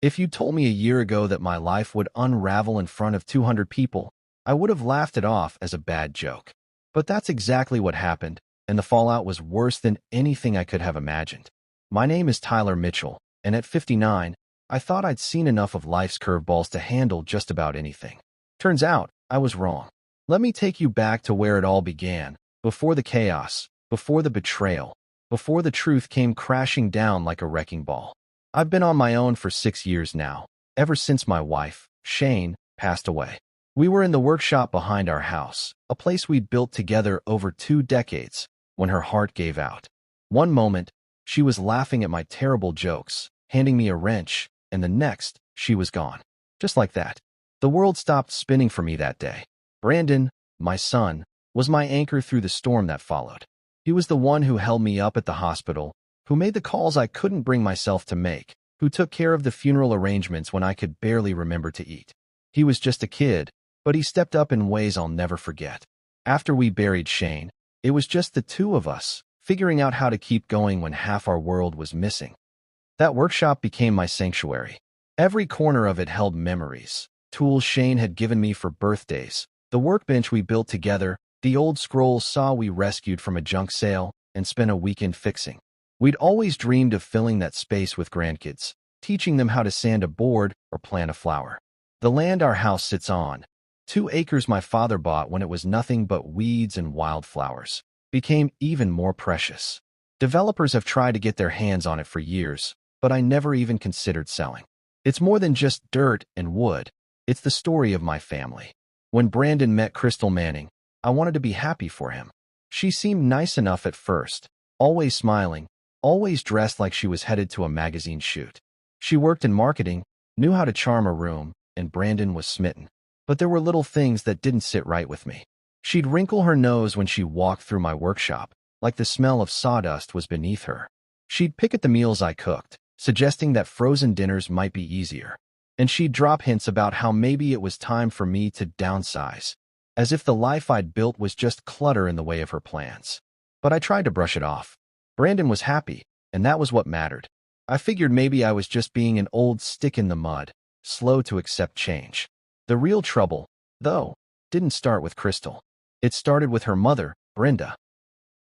If you told me a year ago that my life would unravel in front of 200 people, I would have laughed it off as a bad joke. But that's exactly what happened, and the fallout was worse than anything I could have imagined. My name is Tyler Mitchell, and at 59, I thought I'd seen enough of life's curveballs to handle just about anything. Turns out, I was wrong. Let me take you back to where it all began, before the chaos, before the betrayal, before the truth came crashing down like a wrecking ball. I've been on my own for 6 years now, ever since my wife, Shane, passed away. We were in the workshop behind our house, a place we'd built together over 2 decades, when her heart gave out. One moment, she was laughing at my terrible jokes, handing me a wrench, and the next, she was gone. Just like that. The world stopped spinning for me that day. Brandon, my son, was my anchor through the storm that followed. He was the one who held me up at the hospital, who made the calls I couldn't bring myself to make, who took care of the funeral arrangements when I could barely remember to eat. He was just a kid, but he stepped up in ways I'll never forget. After we buried Shane, it was just the two of us, figuring out how to keep going when half our world was missing. That workshop became my sanctuary. Every corner of it held memories, tools Shane had given me for birthdays, the workbench we built together, the old scroll saw we rescued from a junk sale and spent a weekend fixing. We'd always dreamed of filling that space with grandkids, teaching them how to sand a board or plant a flower. The land our house sits on, 2 acres my father bought when it was nothing but weeds and wildflowers, became even more precious. Developers have tried to get their hands on it for years, but I never even considered selling. It's more than just dirt and wood. It's the story of my family. When Brandon met Crystal Manning, I wanted to be happy for him. She seemed nice enough at first, always smiling, always dressed like she was headed to a magazine shoot. She worked in marketing, knew how to charm a room, and Brandon was smitten. But there were little things that didn't sit right with me. She'd wrinkle her nose when she walked through my workshop, like the smell of sawdust was beneath her. She'd pick at the meals I cooked, suggesting that frozen dinners might be easier. And she'd drop hints about how maybe it was time for me to downsize, as if the life I'd built was just clutter in the way of her plans. But I tried to brush it off. Brandon was happy, and that was what mattered. I figured maybe I was just being an old stick in the mud, slow to accept change. The real trouble, though, didn't start with Crystal. It started with her mother, Brenda.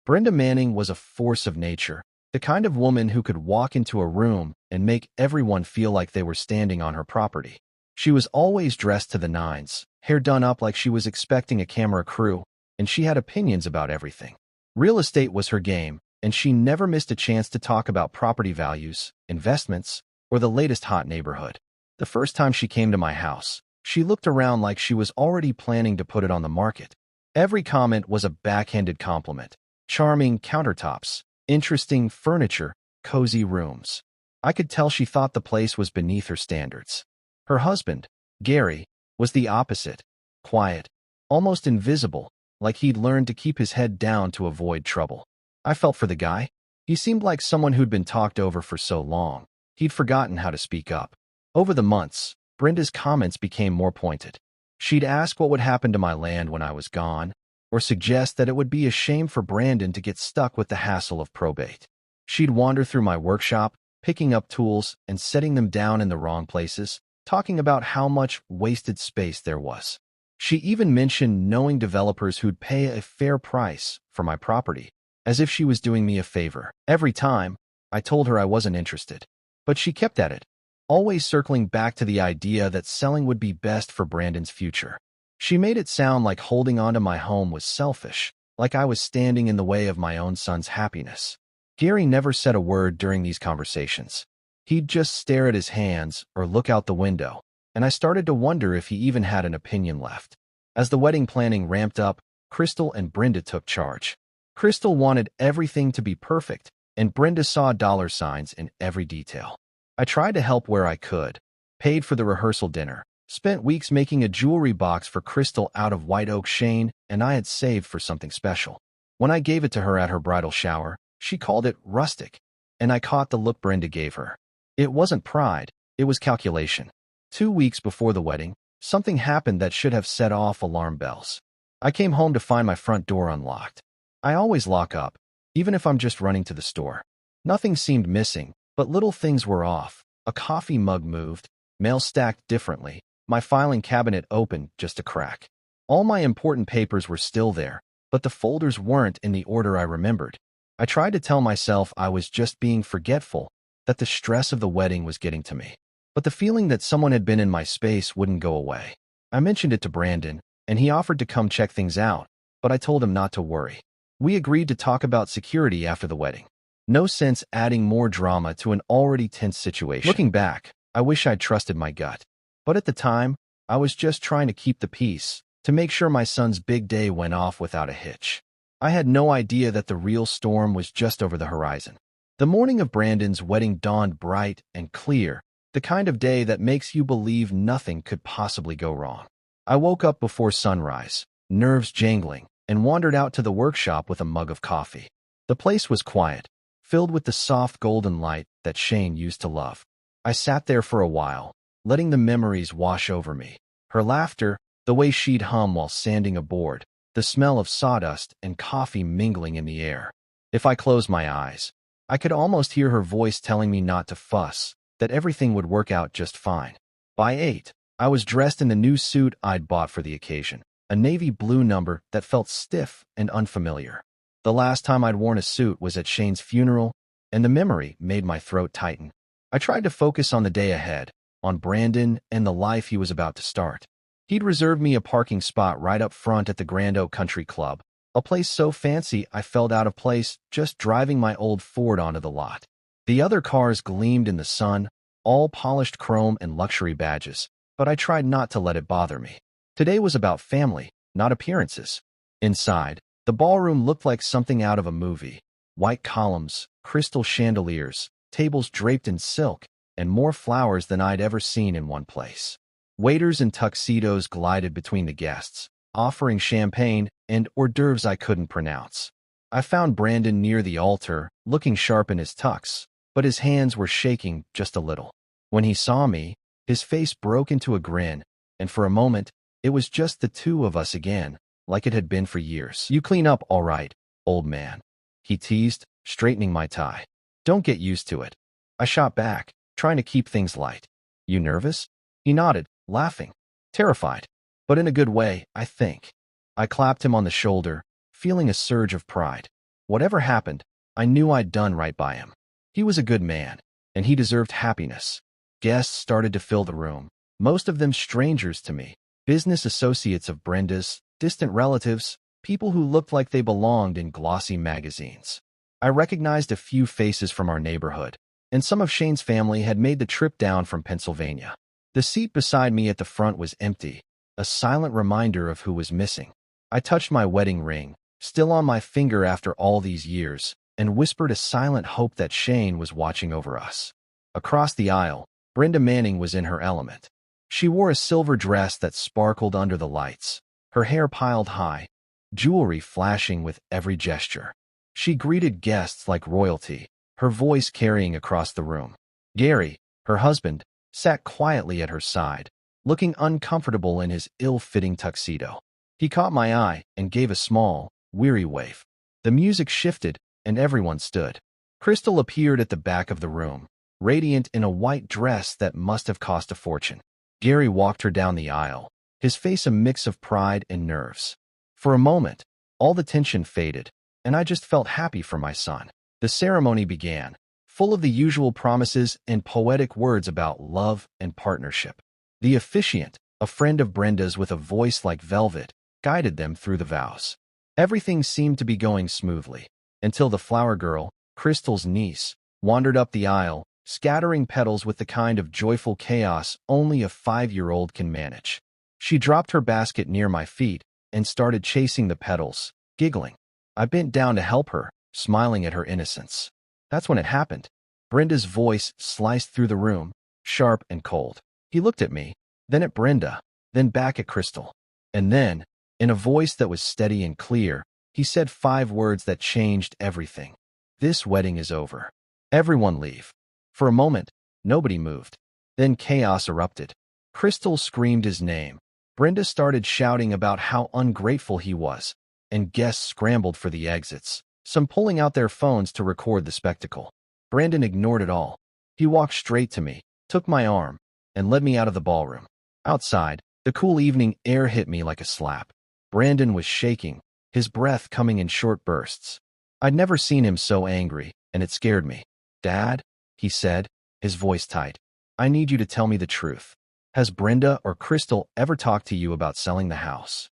Brenda Manning was a force of nature, the kind of woman who could walk into a room and make everyone feel like they were standing on her property. She was always dressed to the nines, hair done up like she was expecting a camera crew, and she had opinions about everything. Real estate was her game, and she never missed a chance to talk about property values, investments, or the latest hot neighborhood. The first time she came to my house, she looked around like she was already planning to put it on the market. Every comment was a backhanded compliment. Charming countertops, interesting furniture, cozy rooms. I could tell she thought the place was beneath her standards. Her husband, Gary, was the opposite. Quiet, almost invisible, like he'd learned to keep his head down to avoid trouble. I felt for the guy. He seemed like someone who'd been talked over for so long, he'd forgotten how to speak up. Over the months, Brenda's comments became more pointed. She'd ask what would happen to my land when I was gone, or suggest that it would be a shame for Brandon to get stuck with the hassle of probate. She'd wander through my workshop, picking up tools and setting them down in the wrong places, talking about how much wasted space there was. She even mentioned knowing developers who'd pay a fair price for my property, as if she was doing me a favor. Every time, I told her I wasn't interested. But she kept at it, always circling back to the idea that selling would be best for Brandon's future. She made it sound like holding onto my home was selfish, like I was standing in the way of my own son's happiness. Gary never said a word during these conversations. He'd just stare at his hands or look out the window, and I started to wonder if he even had an opinion left. As the wedding planning ramped up, Crystal and Brenda took charge. Crystal wanted everything to be perfect, and Brenda saw dollar signs in every detail. I tried to help where I could, paid for the rehearsal dinner, spent weeks making a jewelry box for Crystal out of white oak Shane, and I had saved for something special. When I gave it to her at her bridal shower, she called it rustic, and I caught the look Brenda gave her. It wasn't pride, it was calculation. 2 weeks before the wedding, something happened that should have set off alarm bells. I came home to find my front door unlocked. I always lock up, even if I'm just running to the store. Nothing seemed missing, but little things were off. A coffee mug moved, mail stacked differently, my filing cabinet opened just a crack. All my important papers were still there, but the folders weren't in the order I remembered. I tried to tell myself I was just being forgetful, that the stress of the wedding was getting to me. But the feeling that someone had been in my space wouldn't go away. I mentioned it to Brandon, and he offered to come check things out, but I told him not to worry. We agreed to talk about security after the wedding. No sense adding more drama to an already tense situation. Looking back, I wish I'd trusted my gut. But at the time, I was just trying to keep the peace, to make sure my son's big day went off without a hitch. I had no idea that the real storm was just over the horizon. The morning of Brandon's wedding dawned bright and clear, the kind of day that makes you believe nothing could possibly go wrong. I woke up before sunrise, nerves jangling, and wandered out to the workshop with a mug of coffee. The place was quiet, filled with the soft golden light that Shane used to love. I sat there for a while, letting the memories wash over me. Her laughter, the way she'd hum while sanding a board, the smell of sawdust and coffee mingling in the air. If I closed my eyes, I could almost hear her voice telling me not to fuss, that everything would work out just fine. By 8, I was dressed in the new suit I'd bought for the occasion, a navy blue number that felt stiff and unfamiliar. The last time I'd worn a suit was at Shane's funeral, and the memory made my throat tighten. I tried to focus on the day ahead, on Brandon and the life he was about to start. He'd reserved me a parking spot right up front at the Grand Oak Country Club, a place so fancy I felt out of place just driving my old Ford onto the lot. The other cars gleamed in the sun, all polished chrome and luxury badges, but I tried not to let it bother me. Today was about family, not appearances. Inside, the ballroom looked like something out of a movie. White columns, crystal chandeliers, tables draped in silk, and more flowers than I'd ever seen in one place. Waiters in tuxedos glided between the guests, offering champagne and hors d'oeuvres I couldn't pronounce. I found Brandon near the altar, looking sharp in his tux, but his hands were shaking just a little. When he saw me, his face broke into a grin, and for a moment, it was just the two of us again, like it had been for years. "You clean up all right, old man," he teased, straightening my tie. "Don't get used to it." I shot back, trying to keep things light. "You nervous?" He nodded, laughing. "Terrified, but in a good way, I think." I clapped him on the shoulder, feeling a surge of pride. Whatever happened, I knew I'd done right by him. He was a good man, and he deserved happiness. Guests started to fill the room, most of them strangers to me, business associates of Brenda's, distant relatives, people who looked like they belonged in glossy magazines. I recognized a few faces from our neighborhood, and some of Shane's family had made the trip down from Pennsylvania. The seat beside me at the front was empty, a silent reminder of who was missing. I touched my wedding ring, still on my finger after all these years, and whispered a silent hope that Shane was watching over us. Across the aisle, Brenda Manning was in her element. She wore a silver dress that sparkled under the lights, her hair piled high, jewelry flashing with every gesture. She greeted guests like royalty, her voice carrying across the room. Gary, her husband, sat quietly at her side, looking uncomfortable in his ill-fitting tuxedo. He caught my eye and gave a small, weary wave. The music shifted, and everyone stood. Crystal appeared at the back of the room, radiant in a white dress that must have cost a fortune. Gary walked her down the aisle, his face a mix of pride and nerves. For a moment, all the tension faded, and I just felt happy for my son. The ceremony began, full of the usual promises and poetic words about love and partnership. The officiant, a friend of Brenda's with a voice like velvet, guided them through the vows. Everything seemed to be going smoothly, until the flower girl, Crystal's niece, wandered up the aisle, scattering petals with the kind of joyful chaos only a 5-year-old can manage. She dropped her basket near my feet and started chasing the petals, giggling. I bent down to help her, smiling at her innocence. That's when it happened. Brenda's voice sliced through the room, sharp and cold. He looked at me, then at Brenda, then back at Crystal. And then, in a voice that was steady and clear, he said 5 words that changed everything. "This wedding is over. Everyone leave." For a moment, nobody moved. Then chaos erupted. Crystal screamed his name. Brenda started shouting about how ungrateful he was, and guests scrambled for the exits, some pulling out their phones to record the spectacle. Brandon ignored it all. He walked straight to me, took my arm, and led me out of the ballroom. Outside, the cool evening air hit me like a slap. Brandon was shaking, his breath coming in short bursts. I'd never seen him so angry, and it scared me. "Dad," he said, his voice tight, "I need you to tell me the truth. Has Brenda or Crystal ever talked to you about selling the house?"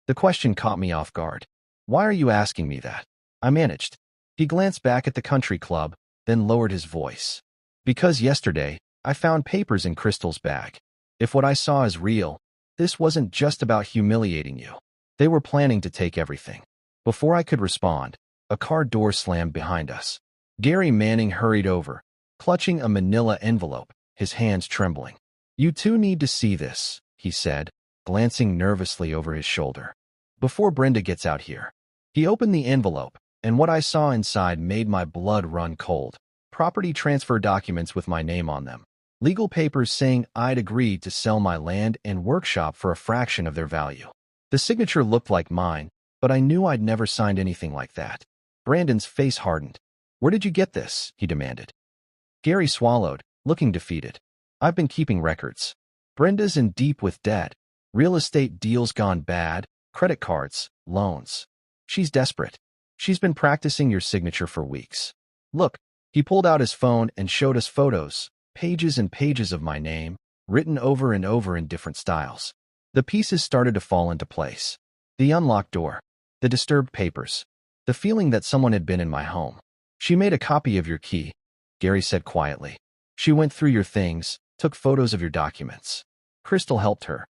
The question caught me off guard. "Why are you asking me that?" I managed. He glanced back at the country club, then lowered his voice. "Because yesterday, I found papers in Crystal's bag. If what I saw is real, this wasn't just about humiliating you. They were planning to take everything." Before I could respond, a car door slammed behind us. Gary Manning hurried over, clutching a manila envelope, his hands trembling. "You two need to see this," he said, glancing nervously over his shoulder. "Before Brenda gets out here." He opened the envelope, and what I saw inside made my blood run cold. Property transfer documents with my name on them. Legal papers saying I'd agreed to sell my land and workshop for a fraction of their value. The signature looked like mine, but I knew I'd never signed anything like that. Brandon's face hardened. "Where did you get this?" he demanded. Gary swallowed, looking defeated. "I've been keeping records. Brenda's in deep with debt. Real estate deals gone bad, credit cards, loans. She's desperate. She's been practicing your signature for weeks. Look." He pulled out his phone and showed us photos, pages and pages of my name, written over and over in different styles. The pieces started to fall into place. The unlocked door, the disturbed papers, the feeling that someone had been in my home. "She made a copy of your key," Gary said quietly. "She went through your things, took photos of your documents. Crystal helped her."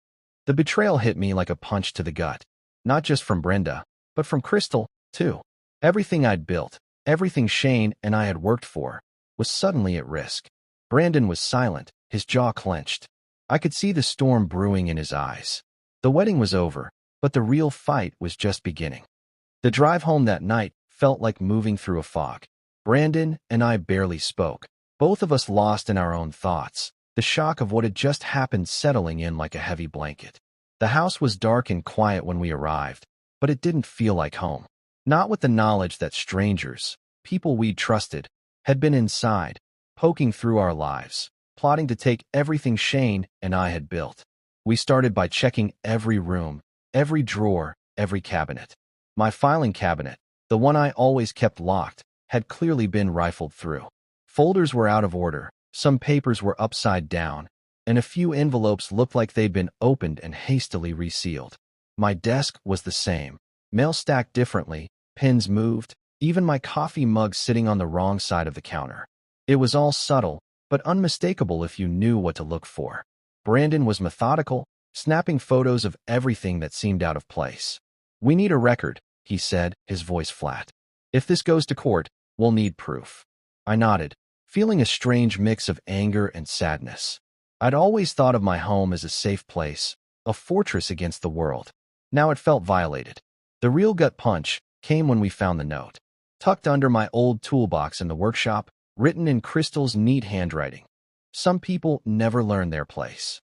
The betrayal hit me like a punch to the gut, not just from Brenda, but from Crystal, too. Everything I'd built, everything Shane and I had worked for, was suddenly at risk. Brandon was silent, his jaw clenched. I could see the storm brewing in his eyes. The wedding was over, but the real fight was just beginning. The drive home that night felt like moving through a fog. Brandon and I barely spoke, both of us lost in our own thoughts, the shock of what had just happened settling in like a heavy blanket. The house was dark and quiet when we arrived, but it didn't feel like home. Not with the knowledge that strangers, people we'd trusted, had been inside, poking through our lives, plotting to take everything Shane and I had built. We started by checking every room, every drawer, every cabinet. My filing cabinet, the one I always kept locked, had clearly been rifled through. Folders were out of order, some papers were upside down, and a few envelopes looked like they'd been opened and hastily resealed. My desk was the same, mail stacked differently, pens moved, even my coffee mug sitting on the wrong side of the counter. It was all subtle, but unmistakable if you knew what to look for. Brandon was methodical, snapping photos of everything that seemed out of place. "We need a record," he said, his voice flat. "If this goes to court, we'll need proof." I nodded, feeling a strange mix of anger and sadness. I'd always thought of my home as a safe place, a fortress against the world. Now it felt violated. The real gut punch came when we found the note, tucked under my old toolbox in the workshop, written in Crystal's neat handwriting. "Some people never learn their place."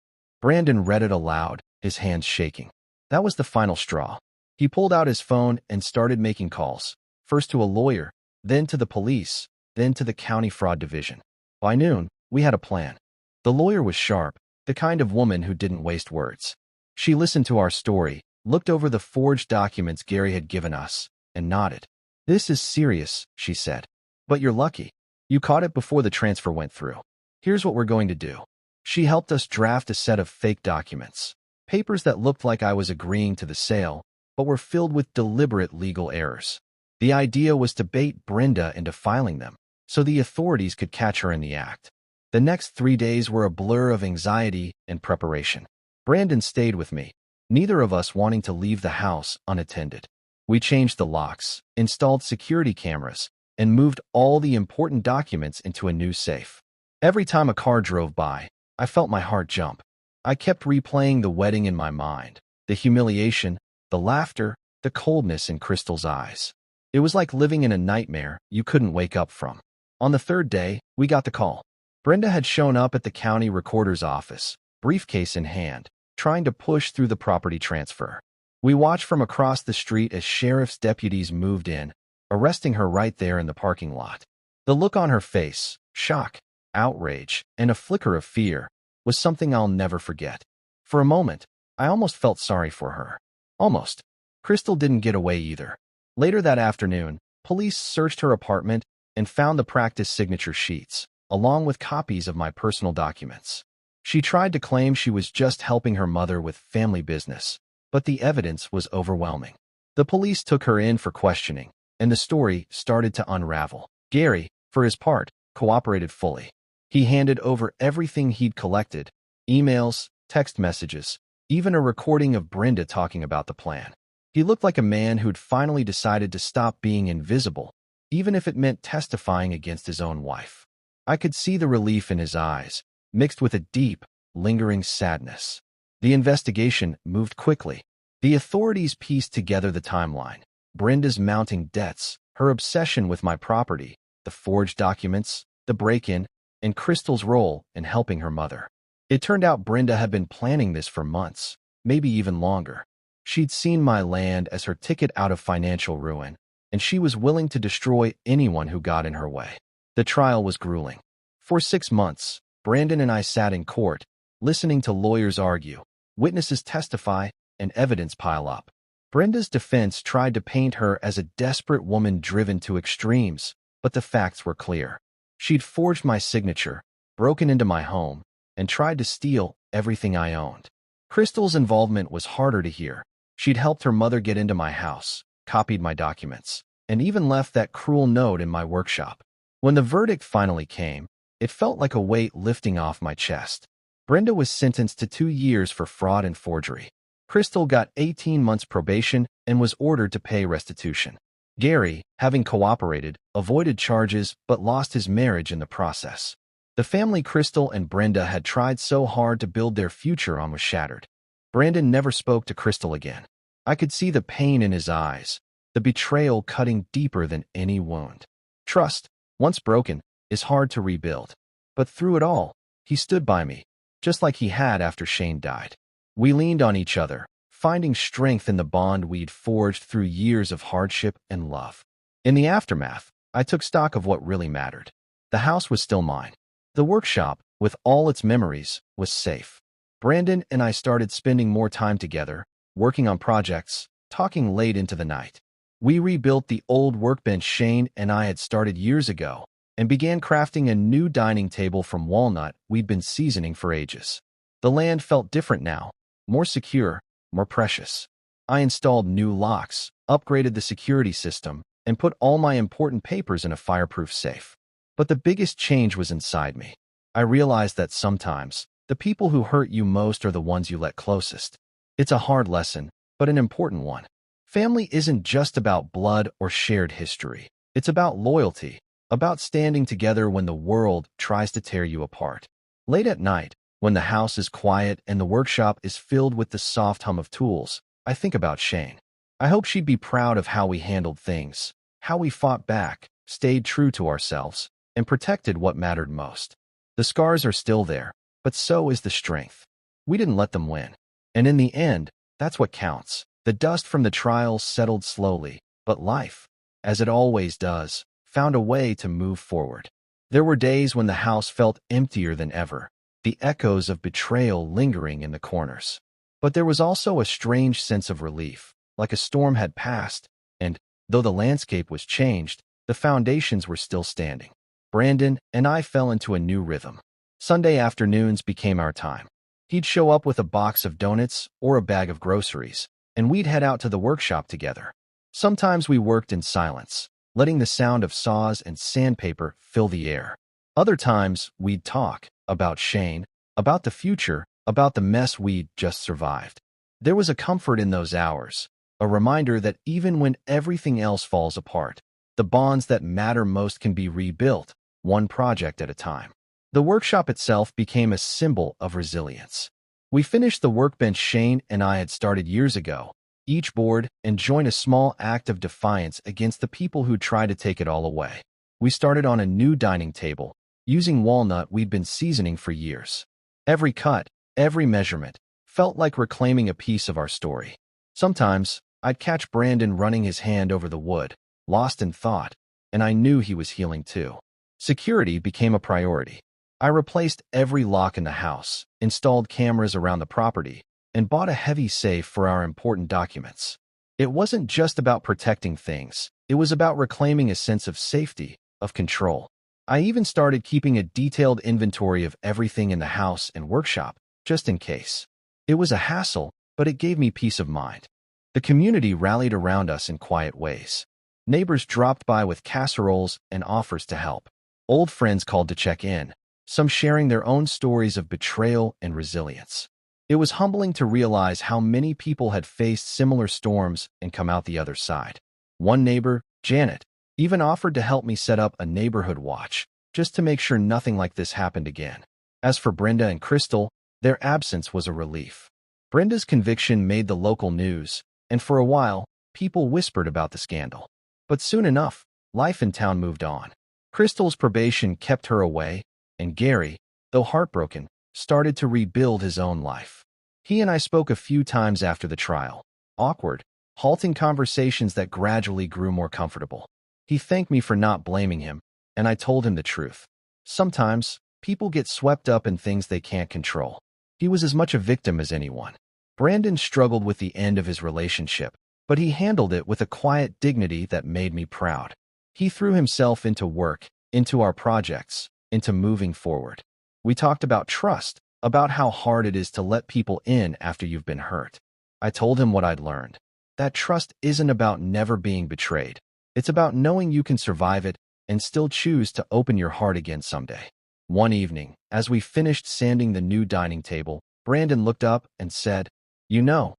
Brandon read it aloud, his hands shaking. That was the final straw. He pulled out his phone and started making calls, first to a lawyer, then to the police, then to the county fraud division. By noon, we had a plan. The lawyer was sharp, the kind of woman who didn't waste words. She listened to our story, looked over the forged documents Gary had given us, and nodded. "This is serious," she said. "But you're lucky. You caught it before the transfer went through. Here's what we're going to do." She helped us draft a set of fake documents, papers that looked like I was agreeing to the sale, but were filled with deliberate legal errors. The idea was to bait Brenda into filing them, so the authorities could catch her in the act. The next 3 days were a blur of anxiety and preparation. Brandon stayed with me, neither of us wanting to leave the house unattended. We changed the locks, installed security cameras, and moved all the important documents into a new safe. Every time a car drove by, I felt my heart jump. I kept replaying the wedding in my mind, the humiliation, the laughter, the coldness in Crystal's eyes. It was like living in a nightmare you couldn't wake up from. On the third day, we got the call. Brenda had shown up at the county recorder's office, briefcase in hand, trying to push through the property transfer. We watched from across the street as sheriff's deputies moved in, arresting her right there in the parking lot. The look on her face, shock, outrage, and a flicker of fear, was something I'll never forget. For a moment, I almost felt sorry for her. Almost. Crystal didn't get away either. Later that afternoon, police searched her apartment and found the practice signature sheets, along with copies of my personal documents. She tried to claim she was just helping her mother with family business, but the evidence was overwhelming. The police took her in for questioning, and the story started to unravel. Gary, for his part, cooperated fully. He handed over everything he'd collected: emails, text messages, even a recording of Brenda talking about the plan. He looked like a man who'd finally decided to stop being invisible, even if it meant testifying against his own wife. I could see the relief in his eyes, mixed with a deep, lingering sadness. The investigation moved quickly. The authorities pieced together the timeline: Brenda's mounting debts, her obsession with my property, the forged documents, the break-in, and Crystal's role in helping her mother. It turned out Brenda had been planning this for months, maybe even longer. She'd seen my land as her ticket out of financial ruin, and she was willing to destroy anyone who got in her way. The trial was grueling. For 6 months, Brandon and I sat in court, listening to lawyers argue, witnesses testify, and evidence pile up. Brenda's defense tried to paint her as a desperate woman driven to extremes, but the facts were clear. She'd forged my signature, broken into my home, and tried to steal everything I owned. Crystal's involvement was harder to hear. She'd helped her mother get into my house, copied my documents, and even left that cruel note in my workshop. When the verdict finally came, it felt like a weight lifting off my chest. Brenda was sentenced to 2 years for fraud and forgery. Crystal got 18 months probation and was ordered to pay restitution. Gary, having cooperated, avoided charges but lost his marriage in the process. The family Crystal and Brenda had tried so hard to build their future on was shattered. Brandon never spoke to Crystal again. I could see the pain in his eyes, the betrayal cutting deeper than any wound. Trust, once broken, is hard to rebuild. But through it all, he stood by me, just like he had after Shane died. We leaned on each other, finding strength in the bond we'd forged through years of hardship and love. In the aftermath, I took stock of what really mattered. The house was still mine. The workshop, with all its memories, was safe. Brandon and I started spending more time together, working on projects, talking late into the night. We rebuilt the old workbench Shane and I had started years ago, and began crafting a new dining table from walnut we'd been seasoning for ages. The land felt different now, more secure, more precious. I installed new locks, upgraded the security system, and put all my important papers in a fireproof safe. But the biggest change was inside me. I realized that sometimes, the people who hurt you most are the ones you let closest. It's a hard lesson, but an important one. Family isn't just about blood or shared history. It's about loyalty, about standing together when the world tries to tear you apart. Late at night, when the house is quiet and the workshop is filled with the soft hum of tools, I think about Shane. I hope she'd be proud of how we handled things, how we fought back, stayed true to ourselves, and protected what mattered most. The scars are still there, but so is the strength. We didn't let them win. And in the end, that's what counts. The dust from the trial settled slowly, but life, as it always does, found a way to move forward. There were days when the house felt emptier than ever, the echoes of betrayal lingering in the corners. But there was also a strange sense of relief, like a storm had passed, and, though the landscape was changed, the foundations were still standing. Brandon and I fell into a new rhythm. Sunday afternoons became our time. He'd show up with a box of donuts or a bag of groceries, and we'd head out to the workshop together. Sometimes we worked in silence, letting the sound of saws and sandpaper fill the air. Other times, we'd talk about Shane, about the future, about the mess we'd just survived. There was a comfort in those hours, a reminder that even when everything else falls apart, the bonds that matter most can be rebuilt, one project at a time. The workshop itself became a symbol of resilience. We finished the workbench Shane and I had started years ago, each board, and joined a small act of defiance against the people who tried to take it all away. We started on a new dining table, using walnut we'd been seasoning for years. Every cut, every measurement, felt like reclaiming a piece of our story. Sometimes, I'd catch Brandon running his hand over the wood, lost in thought, and I knew he was healing too. Security became a priority. I replaced every lock in the house, installed cameras around the property, and bought a heavy safe for our important documents. It wasn't just about protecting things. It was about reclaiming a sense of safety, of control. I even started keeping a detailed inventory of everything in the house and workshop, just in case. It was a hassle, but it gave me peace of mind. The community rallied around us in quiet ways. Neighbors dropped by with casseroles and offers to help. Old friends called to check in, some sharing their own stories of betrayal and resilience. It was humbling to realize how many people had faced similar storms and come out the other side. One neighbor, Janet, even offered to help me set up a neighborhood watch, just to make sure nothing like this happened again. As for Brenda and Crystal, their absence was a relief. Brenda's conviction made the local news, and for a while, people whispered about the scandal. But soon enough, life in town moved on. Crystal's probation kept her away, and Gary, though heartbroken, started to rebuild his own life. He and I spoke a few times after the trial. Awkward, halting conversations that gradually grew more comfortable. He thanked me for not blaming him, and I told him the truth. Sometimes, people get swept up in things they can't control. He was as much a victim as anyone. Brandon struggled with the end of his relationship, but he handled it with a quiet dignity that made me proud. He threw himself into work, into our projects, into moving forward. We talked about trust, about how hard it is to let people in after you've been hurt. I told him what I'd learned. That trust isn't about never being betrayed. It's about knowing you can survive it and still choose to open your heart again someday. One evening, as we finished sanding the new dining table, Brandon looked up and said, "You know,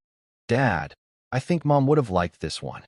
Dad, I think Mom would have liked this one."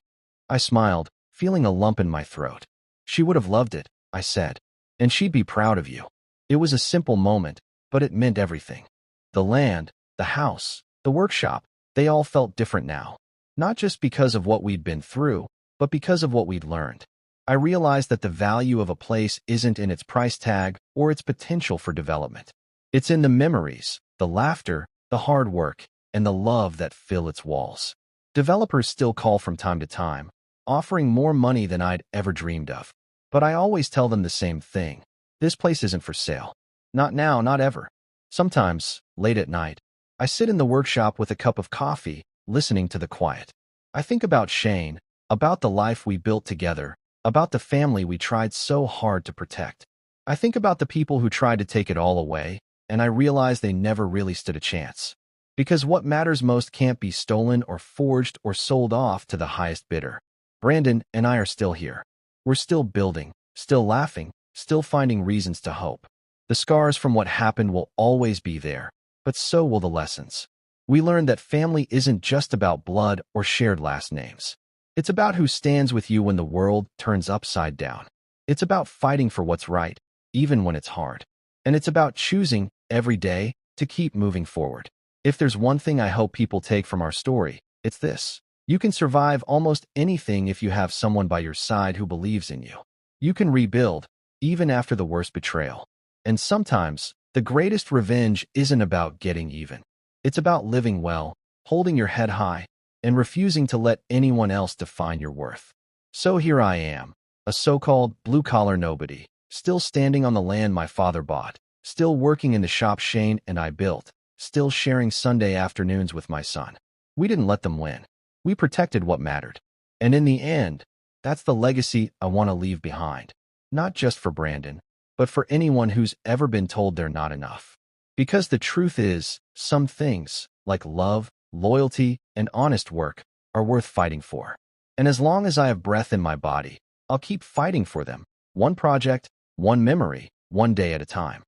I smiled, feeling a lump in my throat. "She would have loved it," I said, "and she'd be proud of you." It was a simple moment, but it meant everything. The land, the house, the workshop, they all felt different now. Not just because of what we'd been through, but because of what we'd learned. I realized that the value of a place isn't in its price tag or its potential for development. It's in the memories, the laughter, the hard work, and the love that fill its walls. Developers still call from time to time, offering more money than I'd ever dreamed of. But I always tell them the same thing. This place isn't for sale. Not now, not ever. Sometimes, late at night, I sit in the workshop with a cup of coffee, listening to the quiet. I think about Shane, about the life we built together, about the family we tried so hard to protect. I think about the people who tried to take it all away, and I realize they never really stood a chance. Because what matters most can't be stolen or forged or sold off to the highest bidder. Brandon and I are still here. We're still building, still laughing, still finding reasons to hope. The scars from what happened will always be there, but so will the lessons. We learned that family isn't just about blood or shared last names. It's about who stands with you when the world turns upside down. It's about fighting for what's right, even when it's hard. And it's about choosing, every day, to keep moving forward. If there's one thing I hope people take from our story, it's this. You can survive almost anything if you have someone by your side who believes in you. You can rebuild, even after the worst betrayal. And sometimes, the greatest revenge isn't about getting even. It's about living well, holding your head high, and refusing to let anyone else define your worth. So here I am, a so-called blue-collar nobody, still standing on the land my father bought, still working in the shop Shane and I built, still sharing Sunday afternoons with my son. We didn't let them win. We protected what mattered. And in the end, that's the legacy I want to leave behind. Not just for Brandon, but for anyone who's ever been told they're not enough. Because the truth is, some things, like love, loyalty, and honest work, are worth fighting for. And as long as I have breath in my body, I'll keep fighting for them, one project, one memory, one day at a time.